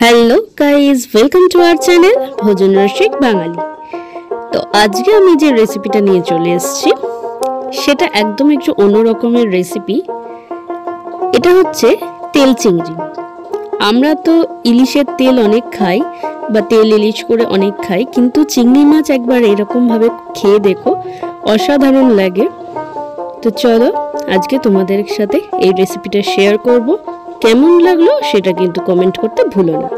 Hello guys, welcome to our channel ভোজন রসিক বাঙালি। তো আজকে আমি যে রেসিপিটা নিয়ে চলে এসেছি সেটা একদম একটু অন্য রকমের রেসিপি। এটা হচ্ছে তেল চিংড়ি। আমরা তো ইলিশের তেল অনেক খাই বা তেল ইলিশ করে অনেক খাই, কিন্তু চিংড়ি মাছ একবার এরকমভাবে খেয়ে দেখো, অসাধারণ লাগে। তো চলো আজকে তোমাদের সাথে এই রেসিপিটা শেয়ার করব। কেমন লাগলো সেটা কিন্তু কমেন্ট করতে ভুলো না।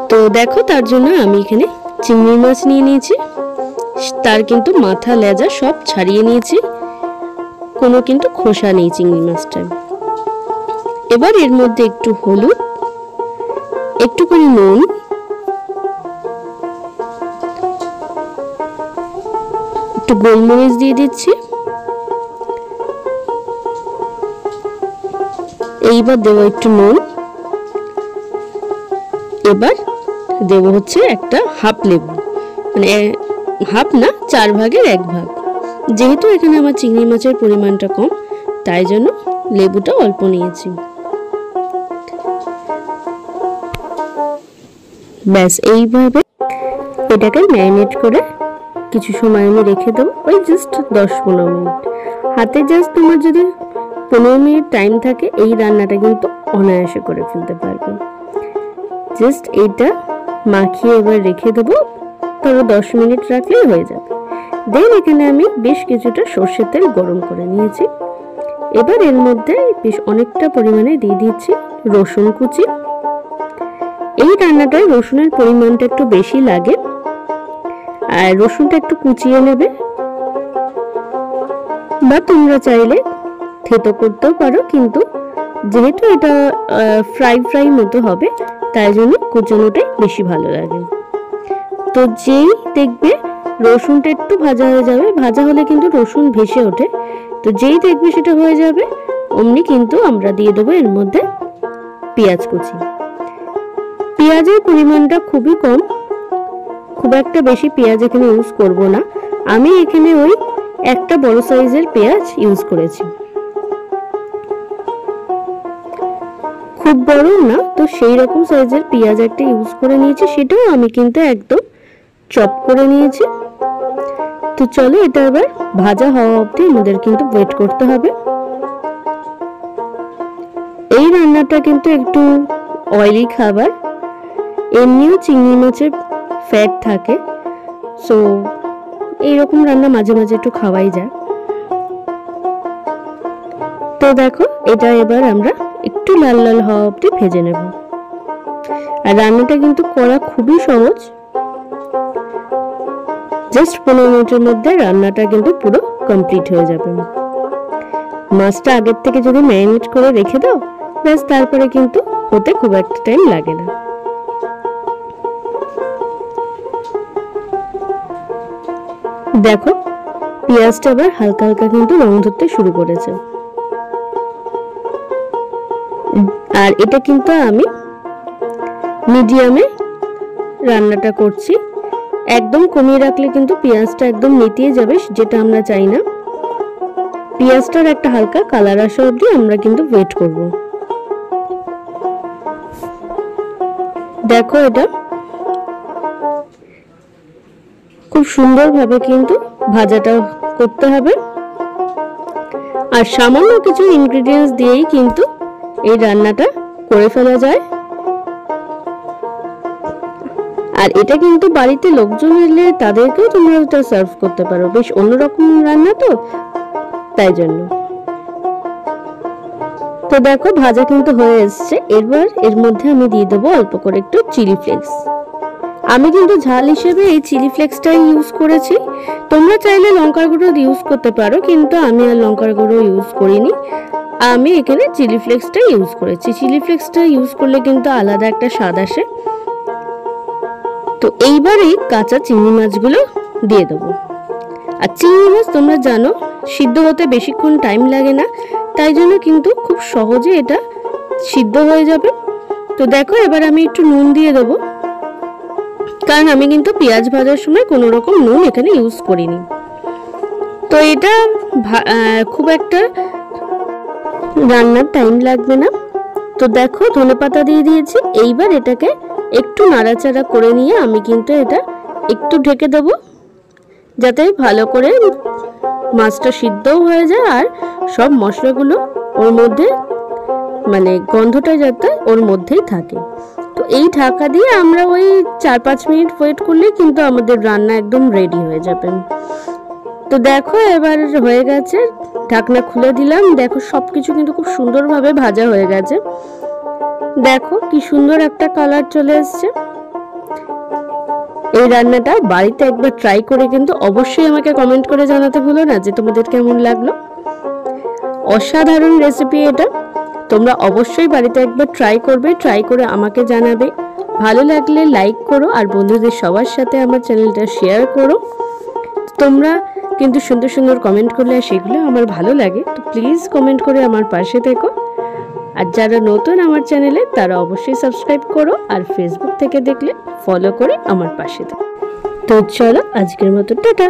তো দেখো, তার জন্য আমি এখানে চিংড়ি মাছ নিয়ে নিয়েছি। তার কিন্তু মাথা লেজা সব ছাড়িয়ে নিয়েছি, কোনো কিন্তু খোসা নেই চিংড়ি মাছটায়। এবার এর মধ্যে একটু হলুদ, একটু করে নুন, একটু গোলমরিচ দিয়ে দিচ্ছি। এইবার দেবো একটু নুন। এবার দেবো হচ্ছে একটা হাফ লেবু, মানে হাফ না, 4 ভাগের 1 ভাগ। যেহেতু এখানে আমার চিংড়ি মাছের পরিমাণটা কম, তাই জন্য লেবুটা অল্প নিয়েছি। ব্যাস এইভাবে এটাকে ম্যারিনেট করে কিছু সময় আমি রেখে দেবো, ওই জাস্ট 10-15 মিনিট। হাতে জাস্ট তোমার যদি 15 মিনিট টাইম থাকে, এই রান্নাটা কিন্তু অনায়াসে করে ফেলতে পারবে। জাস্ট এইটা মাখিয়ে এবার রেখে দেবো, ধরো 10 মিনিট রাখলেই হয়ে যাবে। দেন এখানে আমি বেশ কিছুটা সর্ষের তেল গরম করে নিয়েছি। এবার এর মধ্যে বেশ অনেকটা পরিমাণে দিয়ে দিচ্ছি রসুন কুচি। এই রান্নাটায় রসুনের পরিমাণটা একটু বেশি লাগে, আর রসুনটা একটু কুচিয়ে নেবে, বা তোমরা চাইলে থেতো করতেও পারো, কিন্তু যেহেতু এটা ফ্রাই মতো হবে, তাই জন্য কুচানোটাই বেশি ভালো লাগে। তো যেই দেখবে রসুনটা একটু ভাজা হয়ে যাবে, ভাজা হলে কিন্তু রসুন ভেসে ওঠে, তো যেই দেখবে সেটা হয়ে যাবে, অমনি কিন্তু আমরা দিয়ে দেবো এর মধ্যে পেঁয়াজ কুচি। পেঁয়াজের পরিমাণটা খুবই কম, খুব একটা বেশি পেঁয়াজ এখানে ইউজ করব না। আমি এখানে ওই একটা বড় সাইজের পেঁয়াজ ইউজ করেছি, খুব বড় না, তো সেই রকম সাইজের পেঁয়াজ একটা ইউজ করে নিয়েছি। সেটাও আমি কিন্তু একদম চপ করে নিয়েছি। তো চলো এটা এবার ভাজা হওয়া অবধি আমাদের কিন্তু ওয়েট করতে হবে। এই রান্নাটা কিন্তু একটু অয়েলি খাবার, এমনিও চিংড়ি মাছের ফ্যাট থাকে, সো এইরকম রান্না মাঝে মাঝে একটু খাওয়াই যায়। তো দেখো, এটা এবার আমরা একটু লাল লাল হওয়া অবধি ভেজে নেব। আর রান্নাটা কিন্তু করা খুবই সহজ, জাস্ট 15 মিনিটের মধ্যে রান্নাটা কিন্তু পুরো কমপ্লিট হয়ে যাবে। মাছটা আগের থেকে যদি ম্যারিনেট করে রেখে দাও, ব্যাস তারপরে কিন্তু হতে খুব একটা টাইম লাগে না। দেখো, পেঁয়াজটা আবার হালকা হালকা কিন্তু রং ধরতে শুরু করেছে। আর এটা কিন্তু আমি মিডিয়ামে রান্নাটা করছি, একদম কমিয়ে রাখলে কিন্তু পেঁয়াজটা একদম নেতিয়ে যাবে, যেটা আমরা চাই না। পেঁয়াজটার একটা হালকা কালার আসা অবধি আমরা কিন্তু ওয়েট করব। দেখো, এটা খুব সুন্দরভাবে কিন্তু ভাজাটা করতে হবে। আর সামান্য কিছু ইনগ্রেডিয়েন্টস দিয়েই কিন্তু এই রান্নাটা করে ফেলা যায়। আর এটা কিন্তু বাড়িতে লোকজন এলে তাদেরকেও তোমরা এটা সার্ভ করতে পারো, বেশ অন্যরকম রান্না তো, তাই জন্য। তো দেখো, ভাজা কিন্তু হয়ে এসছে। এবার এর মধ্যে আমি দিয়ে দেবো অল্প করে একটু চিলি ফ্লেক্স। আমি কিন্তু ঝাল হিসেবে এই চিলি ফ্লেক্সটাই ইউজ করেছি। তোমরা চাইলে লঙ্কার গুঁড়ো ইউজ করতে পারো, কিন্তু আমি আর লঙ্কার গুঁড়ো ইউজ করিনি, আমি এখানে চিলি ফ্লেক্সটাই ইউজ করেছি। চিলি ফ্লেক্সটা ইউজ করলে কিন্তু আলাদা একটা স্বাদ আসে। তো এইবার এই কাঁচা চিংড়ি মাছগুলো দিয়ে দেবো। আর চিংড়ি মাছ তোমরা জানো সিদ্ধ হতে বেশিক্ষণ টাইম লাগে না, তাই জন্য কিন্তু খুব সহজে এটা সিদ্ধ হয়ে যাবে। তো দেখো, এবার আমি একটু নুন দিয়ে দেবো, কারণ আমি কিন্তু পেঁয়াজ ভাজার সময় কোনো রকম নুন এখানে ইউজ করিনি। তো এটা খুব একটা রান্নার টাইম লাগবে না। তো দেখো ধনেপাতা দিয়ে দিয়েছি। এইবার এটাকে একটু নাড়াচাড়া করে নিয়ে আমি কিন্তু এটা একটু ঢেকে দেব, যাতে ভালো করে মাছটা সিদ্ধও হয়ে যায় আর সব মশলাগুলো ওর মধ্যে মানে গন্ধটা যাতে ওর মধ্যেই থাকে। তো এই ঢাকা দিয়ে আমরা ওই 4-5 মিনিট ওয়েট করলে কিন্তু আমাদের রান্না একদম রেডি হয়ে যাবে। তো দেখো এবার হয়ে গেছে, ঢাকনা খুলে দিলাম। দেখো সবকিছু কিন্তু খুব সুন্দরভাবে ভাজা হয়ে গেছে। দেখো কি সুন্দর একটা কালার চলে এসছে। এই রান্নাটা বাড়িতে একবার ট্রাই করে কিন্তু অবশ্যই আমাকে কমেন্ট করে জানাতে ভুলো না যে তোমাদের কেমন লাগলো। অসাধারণ রেসিপি এটা, তোমরা অবশ্যই বাড়িতে একবার ট্রাই করবে, ট্রাই করে আমাকে জানাবে। ভালো লাগলে লাইক করো আর বন্ধুদের সবার সাথে আমার চ্যানেলটা শেয়ার করো। তোমরা কিন্তু সুন্দর সুন্দর কমেন্ট করলে সেগুলো আমার ভালো লাগে। তো প্লিজ কমেন্ট করে আমার পাশে থেকো। আর যারা নতুন আমার চ্যানেলে তারা অবশ্যই সাবস্ক্রাইব করো, আর ফেসবুক থেকে দেখলে ফলো করে আমার পাশে থেকো। তো চলো আজকের মতো টাটা।